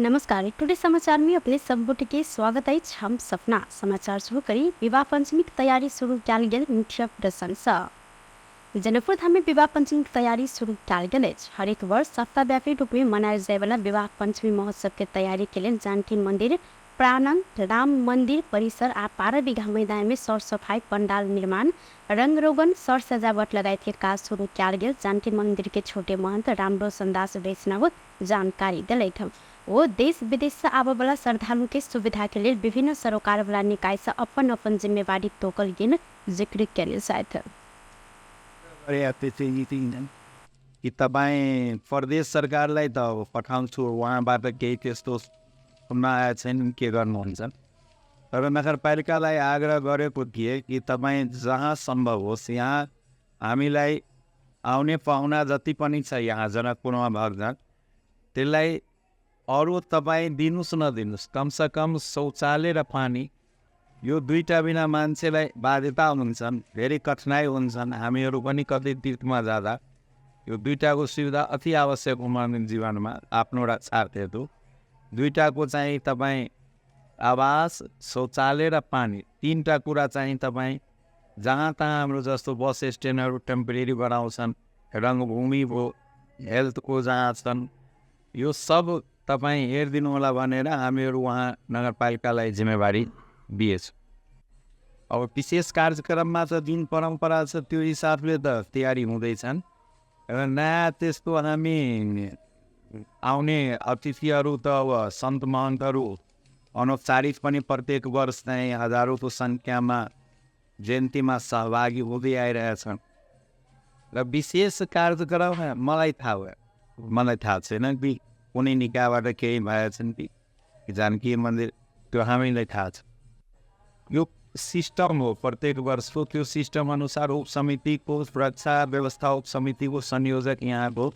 नमस्कार, टुडे समाचार में अपने सबगोटे के स्वागत है। हम सपना समाचार शुरू करी। विवाह पंचमी की तैयारी शुरू कल गेल मुख्य प्रशंसा। जनकपुर धाम में विवाह पंचमी की तैयारी शुरू कल गेल अछि। हरेक वर्ष सप्ताहव्यापी रूप में मनायल जाय वाला विवाह पंचमी महोत्सव के तैयारी के लिए जानकी मंदिर प्रांगण, राम मंदिर परिसर आ 12 बीघा मैदान में सर सफाई, पंडाल निर्माण, रंग रोगन, सर सजावट लगायत के काज शुरू कल गेल। जानकी मंदिर के छोटे महंत रामरोशन दास वैष्णव जानकारी दिलैथ। वो देश विदेश से आवे वाला श्रद्धालु के सुविधा के लिए विभिन्न सरोकार वाला निकाय से अपन अपन जिम्मेवारी तोकल गेल जिक्र कैले छथि। कि तपाईँ प्रदेश सरकारलाई त पठाउँछु, उहाँबाट केही त्यस्तो सुन्न आएको छैन, के गर्नुहुन्छ। तर नगरपालिकालाई आग्रह गरेको थिए कि तपाईँ जहाँ सम्भव होस् यहाँ हामीलाई आउने पाहुना जति पनि छ यहाँ जनकपुरमा भक्तजन त्यसलाई अरू तपाईँ दिनुहोस् नदिनुहोस्, कमसेकम शौचालय र पानी यो दुईटा बिना मान्छेलाई बाध्यता हुन्छन्, धेरै कठिनाइ हुन्छन्। हामीहरू पनि कतै तीर्थमा जाँदा यो दुईटाको सुविधा अति आवश्यक हो मानव जीवनमा आफ्नो रक्षार्थ हेतु। दुईटाको चाहिँ तपाईँ आवास, शौचालय र पानी तीनटा कुरा चाहिँ तपाईँ जहाँ तहाँ हाम्रो जस्तो बस स्ट्यान्डहरू टेम्परेरी बनाउँछन्, रङ्गभूमि भयो, हेल्थको जहाँ छन्, यो सब तपाईँ हेरिदिनु होला भनेर हामीहरू उहाँ नगरपालिकालाई जिम्मेवारी दिएछौँ। अब विशेष कार्यक्रममा त जुन परम्परा छ त्यो हिसाबले त तयारी हुँदैछन्। र नयाँ त्यस्तो हामी आउने अतिथिहरू त अब सन्त महन्तहरू अनौपचारिक पनि प्रत्येक वर्ष चाहिँ हजारौँको सङ्ख्यामा जयन्तीमा सहभागी हुँदै आइरहेछन्। र विशेष कार्यक्रम मलाई थाहा छैन कि कुनै निकायबाट केही भएछन् कि जानकी मन्दिर, त्यो हामीलाई थाहा छ। यो सिस्टम हो प्रत्येक वर्षको, त्यो सिस्टम अनुसार उपसमितिको सुरक्षा व्यवस्था उपसमितिको संयोजक यहाँको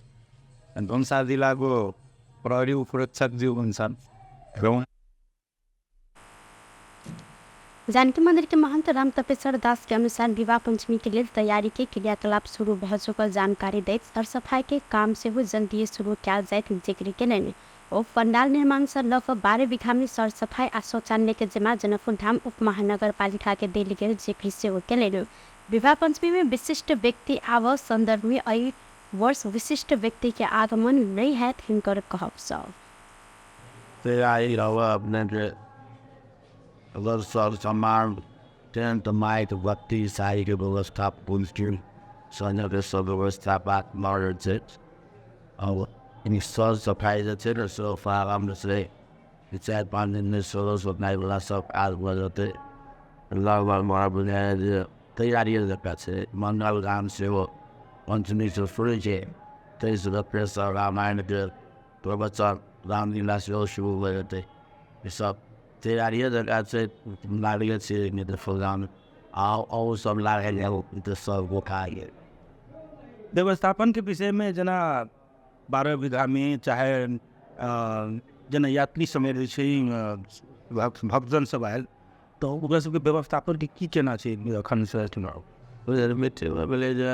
धनुषा जिल्लाको प्रहरी उपरीक्षकज्यू हुन्छन्। जानकी मंदिर के महंत राम तपेश्वर दास के अनुसार विवाह पंचमी के लिए तैयारी के क्रियाकलाप शुरू भ चुकल जानकारी दैत सर सफाई के काम से वो जल्दी शुरू किया जाए जिक्र के और पंडाल निर्माण से लगभग 12 बीघा में सर सफाई आ शौचालय के जिम्मा जनकपुर धाम उप महानगर पालिका के दिल गेल जिक्र से के विवाह पंचमी में विशिष्ट व्यक्ति आव संदर्भ में अई वर्ष विशिष्ट व्यक्ति के आगमन नहीं है हिंकर कहब सब अगर सर सामान टेंट माइक बत्ती साई के व्यवस्था पुलिस सैन्य के सब व्यवस्था बात मर्डर से अब इन सर सफाई से न सोफा राम्रो से 4-5 दिन में सोलह सफाई वाला सब आज बजते लगभग मार बनाए तैयारी लगा से मंगल राम से वो पंचमी से शुरू से 23 रुपये रामायण के प्रवचन रामलीला से शुरू हुए थे। ये सब तैयारी लगा से नारियल से निकल फुलान और सब लागे तो सब वो खाए। व्यवस्थापन के विषय में जना 12 बीघा में चाहे जना यात्री समेत भक्तजन सब आयल तो ओकरा सबके व्यवस्थापन के की केना छै अखन से चुनाव मिट्टी बोले जो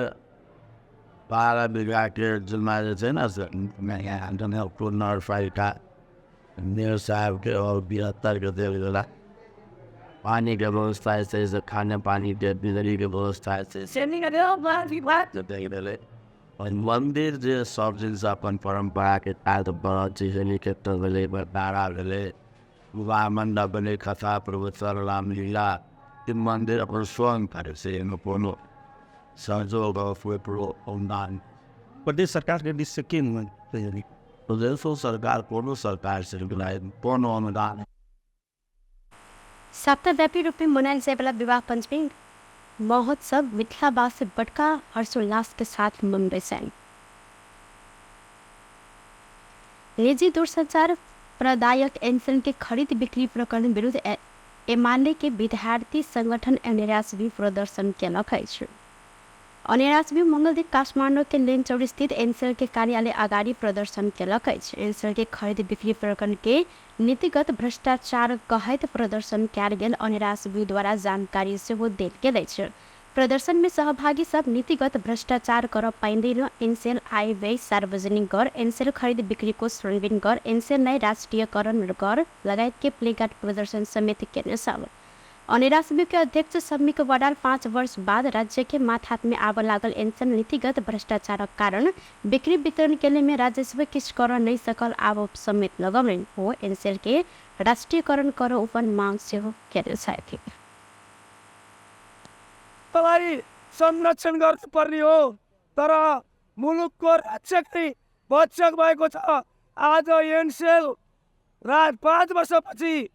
12 बीघा के जिम्मा है ना सर, मैं यहाँ जनकपुर नगरपालिका मेयर साहब के और 72 के देवला पानी के व्यवस्था है, खाने पानी के बिजली के व्यवस्था है और मंदिर जो सब चीज अपन परंपरा के तहत बड़ा चीज हेलीकॉप्टर भेले, भंडारा भेले, विवाह मंडप भेले, कथा प्रवचन रामलीला मंदिर अपन स्वयं करे से कोनो सहयोग अनुदान प्रदेश सरकार के दिश से के प्रदेश सरकार कोनो सरकार से कोनो अनुदान। सप्ताहव्यापी रूप में मनायल जाए वाला विवाह पंचमी महोत्सव मिथिलावास से बड़का हर्षोल्लास के साथ मनबे छै। निजी दूरसंचार प्रदायक एनसेल के खरीद बिक्री प्रकरण विरुद्ध एमाले के विद्यार्थी संगठन अनेरास भी प्रदर्शन केलक अछि। अनेरास भी मंगल दिन काठमांडू के लेन चौड़ी स्थित एनसेल के कार्यालय अगाडि प्रदर्शन केलक अछि। एनसेल के खरीद बिक्री प्रकरण के नीतिगत भ्रष्टाचार कहैत प्रदर्शन कयल गेल अनेरास भी द्वारा जानकारी से वो देल गेल अछि। प्रदर्शन में सहभागी सब नीतिगत भ्रष्टाचार कर पाइँदैन, एनसेल आय व्यय सार्वजनिक कर, एनसेल खरिद बिक्रीको श्रेणीबीन कर, एनसेललाई राष्ट्रियकरण कर लगायत के प्लेकार्ड प्रदर्शन समेत केने सब। अनेरा समिति के अध्यक्ष सम्मिक वडाल 5 वर्ष बाद राज्य के माथात में आव लागल एनसेल नीतिगत भ्रष्टाचार कारण बिक्री वितरण केले में राजस्व किस कर नहीं सकल आरोप समेत लगाउन हो। एनसेल के राष्ट्रियकरण कर ऊपर मांग से हो केले साथी तपाईँ संरक्षण गर्नुपर्ने हो, तर मुलुकको रक्षकै भक्षक भएको छ। आज एनसेल 5 वर्षपछि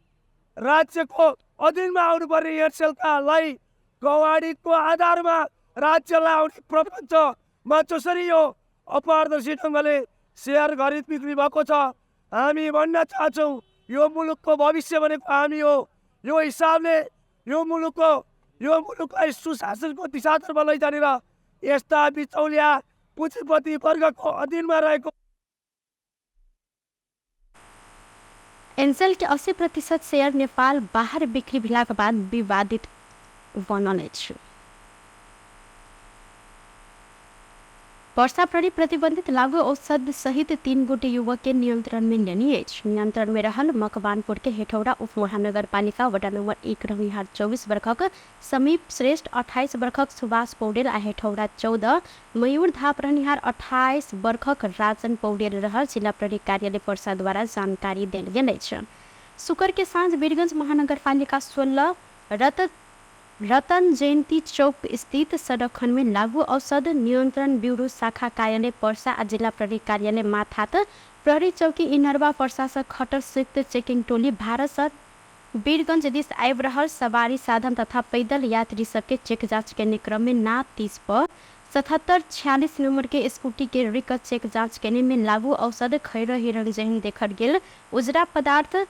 राज्यको अधीनमा आउनुपर्ने एनसेलकालाई गवाडीको आधारमा राज्यलाई आउने प्रपञ्चमा जसरी यो अपारदर्शी ढङ्गले सेयर खरिद बिक्री भएको छ, हामी भन्न चाहन्छौँ यो मुलुकको भविष्य भनेको हामी हो। यो हिसाबले यो मुलुकलाई सुशासनको दिशातर्फ लैजाने र यस्ता बिचौलिया पुँजीपति वर्गको अधीनमा रहेको एनसेल के 80% शेयर नेपाल बाहर बिक्री भेलाका बाद विवादित बनने छ। वर्षा प्रहरी प्रतिबंधित लागू औषध सहित 3 गोटे युवक के नियंत्रण में लेनी नियंत्रण में रहल मकवानपुर के हेठौड़ा उप महानगरपालिका वडा नंबर 1 रंगिहार 24 वर्षक समीप श्रेष्ठ 28 वर्षक सुभाष पौडेल आ हेठौड़ा 14 मयूर धाप रंगिहार 28 वर्षक राजन पौडेल रहल जिला प्रहरी कार्यालय पर्सा द्वारा जानकारी देल गेल छ। शुक्र के साँझ वीरगंज महानगरपालिका 16 रतन जयंती चौक स्थित सड़क खंड में लागू औषध नियंत्रण ब्यूरो शाखा कार्यालय पर्सा आ जिला प्रहरी कार्यालय माथात प्रहरी चौकी इनरवा पर्सा से खटर संयुक्त चेकिंग टोली भारत से वीरगंज दिश आबि रहल सवारी साधन तथा पैदल यात्री सबके चेक जांच करने क्रम में ना 30 पर 7746 नंबर के स्कूटी के रिकट चेक जांच करने में लागू औषध खैर हिरण जहन देखल गेल उजरा पदार्थ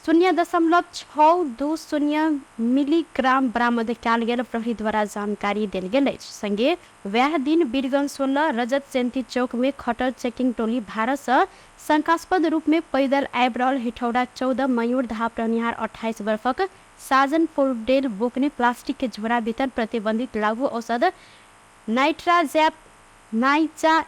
0.620 मिलीग्राम बरामद कयल गेल प्रहरी द्वारा जानकारी देल गेल अछि। संगे वह दिन वीरगंज 16 रजत जयंती चौक में खटर चेकिंग टोली भारत से शंकास्पद रूप में पैदल आबि रहल हेठौड़ा 14 मयूर धाप रहनिहार 28 वर्षक साजन पौडेल बोकने प्लास्टिक के झोरा भीतर प्रतिबंधित लागू औषध नाइचा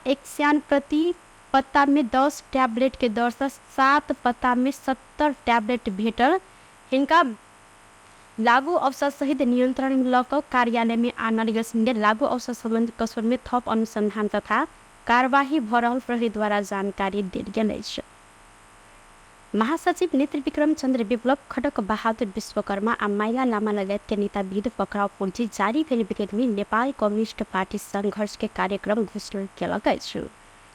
एक्सियान प्रति पत्ता में 10 टैबलेट के दर से 7 पत्ता में 70 टैबलेट भेटल। इनका लागू औषध सहित नियंत्रण लक कार्यालय में आनल गेल संगे लागू औषध संबंधी कसूर में थप अनुसंधान तथा कार्यवाही भ रहल प्रहरी द्वारा जानकारी देल गेल अछि। महासचिव नेत्र विक्रम चंद्र विप्लव खटक बहादुर विश्वकर्मा आ माइला लामा लगायत के नेता विरुद्ध पकड़ाव पूंजी जारी भेल विगत में नेपाल कम्युनिस्ट पार्टी संघर्ष के कार्यक्रम घोषणा केलक अछि।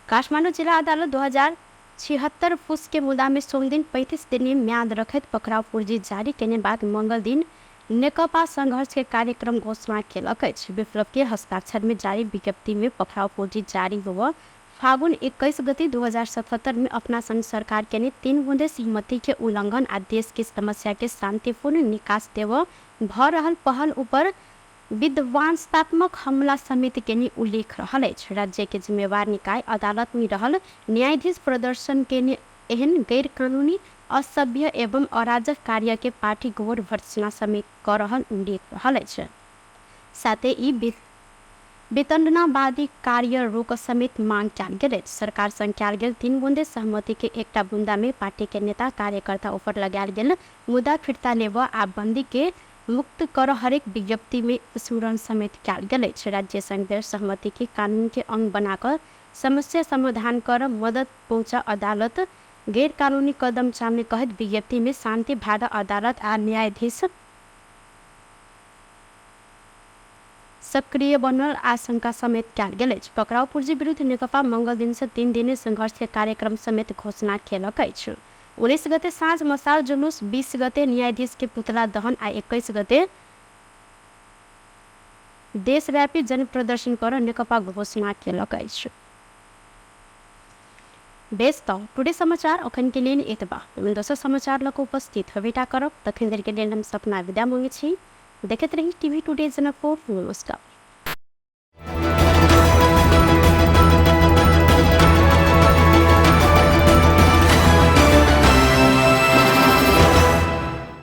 काठमाडौँ जिला अदालत 2076 फुस के मुद्दा में सोम दिन 35 दिन म्याद रखत पकड़ाव पूंजी जारी करने बाद मंगल दिन नेकपा संघर्ष के कार्यक्रम घोषणा केलक अछि। विप्लव के हस्ताक्षर में जारी विज्ञप्ति में पकड़ाव पूंजी जारी हुआ फागुन 21 गते 2077 में अपना संघ सरकार के 3 बूंदे सहमति के उल्लंघन आ देश की समस्या के शांतिपूर्ण निकास देव भ रहल पहल ऊपर विध्वंसात्मक हमला समिति के उल्लेख रहल अछि। राज्य के जिम्मेवार निकाय अदालत में रहल न्यायाधीश प्रदर्शन के एहन गैर कानूनी असभ्य एवं अराजक कार्य के पार्टी घोर भर्त्सना समेत कर रहल उल्लेख रहल अछि। साथ ही वितंडनावादी कार्य रोक समेत मांग कयल गेल अछि। सरकार संग कयल गेल 3 बूंदे सहमति के एकटा बूंदा में पार्टी के नेता कार्यकर्ता ऊपर लगायल गेल मुद्दा फिरता लेवा आ बंदी के मुक्त कर हरेक विज्ञप्ति में स्मरण समेत कयल गेल अछि। राज्य संघ सहमति के कानून के अंग बनाकर समस्या समाधान कर मदद पहुंचा अदालत गैर कानूनी कदम चालने कहत विज्ञप्ति में शांति भाड़ा अदालत आ न्यायाधीश सक्रिय बनल आशंका समेत कयल गेल अछि। पकड़ाव पूंजी विरुद्ध नेकपा मंगल दिन से 3 दिने संघर्ष के कार्यक्रम समेत घोषणा केलक अछि। 19 गते साँझ मसाल जुलूस, 20 गते न्यायाधीश के पुतला दहन आ 21 गते देशव्यापी जन प्रदर्शन कर नेकपा घोषणा केलक अछि। बेस त टुडे समाचार अखन के लिए एतबा। दोसर समाचार लक उपस्थित हवेटा करब तखन देर के लेल हम सपना विदा मांगे छी। देखते रही टीवी टुडे जनकपुर। नमस्कार।